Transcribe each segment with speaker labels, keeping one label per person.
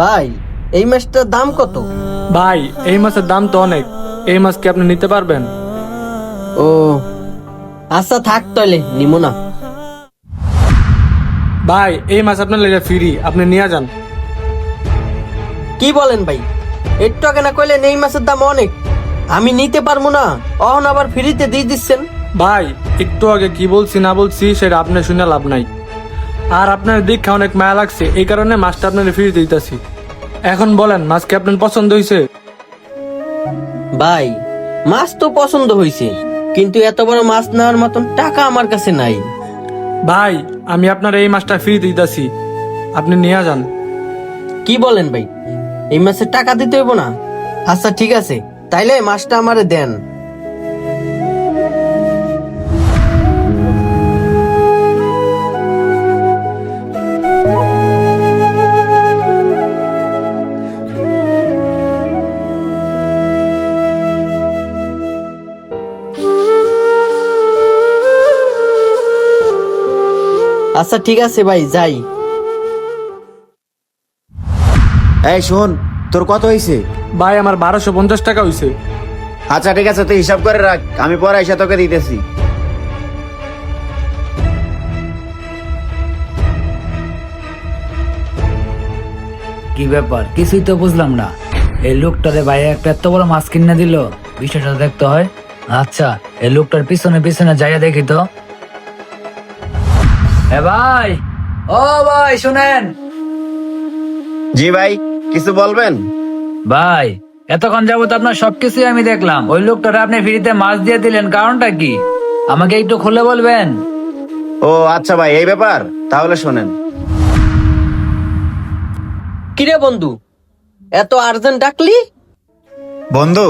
Speaker 1: ভাই এই মাছটার দাম কত?
Speaker 2: ভাই এই মাছের দাম তো অনেক, এই মাছ কি আপনি নিতে পারবেন?
Speaker 1: ও আচ্ছা থাক তাহলে নিমো না।
Speaker 2: ভাই এই মাছ আপনার লেগে ফ্রি, আপনি নিয়ে যান।
Speaker 1: কি বলেন ভাই, একটু আগে না কইলেন এই মাছের দাম অনেক, আমি নিতে পারবো না, অহন আবার ফ্রিতে দিয়ে দিচ্ছেন।
Speaker 2: ভাই একটু আগে কি বলছি না বলছি সেটা আপনি শুনে লাভ নাই। আর আপনার দীক্ষা অনেক মায়া লাগছে, এই কারণে মাছটা আপনার ফ্রি দিতেছি। এখন বলেন মাছ কি আপনার পছন্দ হয়েছে?
Speaker 1: ভাই মাছ তো পছন্দ হয়েছে, কিন্তু এত বড় মাছ নেওয়ার মতন টাকা আমার কাছে নাই।
Speaker 2: ভাই আমি আপনার এই মাছটা ফ্রি দিতেছি, আপনি নিয়ে যান।
Speaker 1: কি বলেন ভাই, এই মাছের টাকা দিতে হইব না? আচ্ছা ঠিক আছে, তাইলে মাছটা আমারে দেন। আচ্ছা ঠিক আছে ভাই, যাই।
Speaker 3: এই শোন, তোর কত হয়েছে?
Speaker 2: ভাই আমার 1250 টাকা হয়েছে।
Speaker 3: আচ্ছা ঠিক আছে, তুই হিসাব করে রাখ, আমি পরে এসে তোকে দিতেছি।
Speaker 4: কি ব্যাপার, কিছুই তো বুঝলাম না। এই লোকটারে ভাই একটা এত বড় মাছ কিনে দিল, বিষয়টা দেখতে হয়। আচ্ছা এই লোকটার পিছনে পিছনে যাইয়া দেখি তো। এ ভাই, ও ভাই শুনেন।
Speaker 3: জি ভাই, কিছু বলবেন?
Speaker 4: ভাই এতক্ষণ যাবত আপনার সবকিছুই আমি দেখলাম, ওই লোকটারে আপনি ফ্রিতে মাছ দিয়ে দিলেন, কারণটা কি আমাকে একটু খুলে বলবেন?
Speaker 3: ও আচ্ছা ভাই, এই ব্যাপার, তাহলে শোনেন।
Speaker 1: কিরে বন্ধু, এত আর্জেন্ট ডাকলি?
Speaker 3: বন্ধু,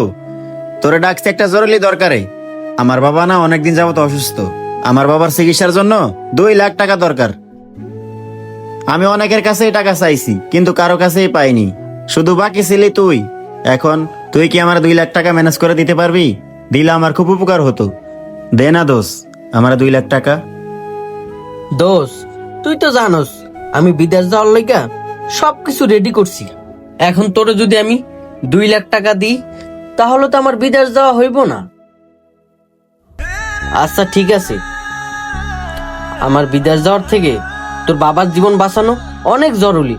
Speaker 3: তোরে ডাকছে একটা জরুরি দরকারে। আমার বাবা না অনেকদিন যাবত অসুস্থ, আমার বাবার চিকিৎসার জন্য 2 লাখ টাকা দরকার। আমি অনেকের কাছেই টাকা চাইছি, কিন্তু কারো কাছেই পাইনি, শুধু বাকি ছিলি তুই। এখন তুই কি আমার 2 লাখ টাকা ম্যানেজ করে দিতে পারবি? দিলে আমার খুব উপকার হতো। দে না দোষ, আমার 2 লাখ টাকা।
Speaker 1: দোষ, তুই তো জানোস আমি বিদেশ যাওয়ার লইগা সবকিছু রেডি করছি। এখন তোরে যদি আমি 2 লাখ টাকা দিই, তাহলে তো আমার বিদেশ যাওয়া হইব না। আচ্ছা ঠিক আছে, আমার বিদেশ যাওয়ার থেকে তোর বাবার জীবন বাঁচানো অনেক জরুরি।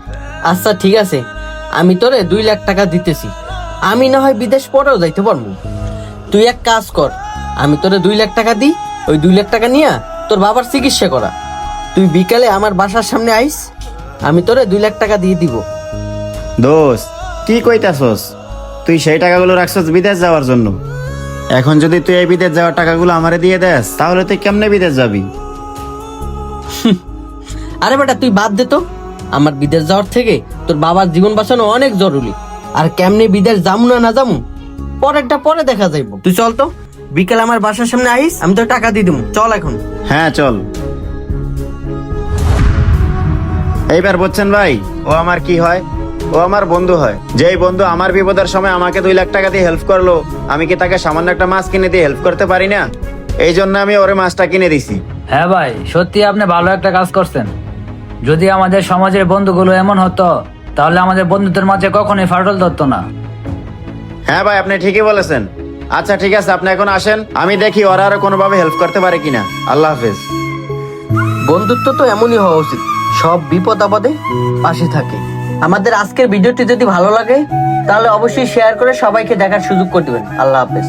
Speaker 1: আচ্ছা ঠিক আছে, আমি তোরে 2 লাখ টাকা দিতেছি, আমি না হয় বিদেশ পরেও যাইতে পারবো। তুই এক কাজ কর, আমি তোরে 2 লাখ টাকা দিই, ওই 2 লাখ টাকা নিয়ে তোর বাবার চিকিৎসা করা। তুই বিকালে আমার বাসার সামনে আইস, আমি তোরে 2 লাখ টাকা দিয়ে দিব।
Speaker 3: দোষ, কি কইতাছস? তুই সেই টাকাগুলো রাখছস বিদেশ যাওয়ার জন্য। এখন যদি তুই এই বিদেশ যাওয়ার টাকাগুলো আমারে দিয়ে দেস, তাহলে তুই কেমনে বিদেশ যাবি?
Speaker 1: আরে বেটা তুই বাদ দে তো, আমার বিদেশ যাওয়ার থেকে তোর বাবার জীবন বাঁচানো অনেক জরুরি। আর কেমনে বিদেশ যামু না না যামু পরেরটা পরে দেখা যাইব। তুই চল তো, বিকালে আমার বাসার সামনে আইস, আমি তোর টাকা দিয়ে দিব। চল এখন।
Speaker 3: হ্যাঁ চল। এইবার বুঝছেন ভাই, ও আমার কি হয়? ও আমার বন্ধু হয়। যেই বন্ধু আমার বিপদের সময় আমাকে 2 লাখ টাকা দিয়ে হেল্প করলো, আমি কি তাকে সামান্য একটা মাছ কিনে দিয়ে হেল্প করতে পারি না? এই জন্য আমি ওরে মাছটা কিনে দিছি।
Speaker 4: হ্যাঁ ভাই, সত্যি আপনি ভালো একটা কাজ করছেন। যদি আমাদের সমাজের বন্ধুগুলো এমন হতো, তাহলে আমাদের বন্ধুত্বের মাঝে কখনোই ফাটল ধরতো না।
Speaker 3: হ্যাঁ ভাই, আপনি ঠিকই বলেছেন। আচ্ছা ঠিক আছে, আপনি এখন আসেন, আমি দেখি ওরা আরো কোনোভাবে হেল্প করতে পারে কিনা। আল্লাহ হাফেজ।
Speaker 1: বন্ধুত্ব তো এমনই হওয়া উচিত, সব বিপদ আপদে পাশে থাকে। আমাদের আজকের ভিডিওটি যদি ভালো লাগে, তাহলে অবশ্যই শেয়ার করে সবাইকে দেখার সুযোগ করে দিবেন। আল্লাহ হাফেজ।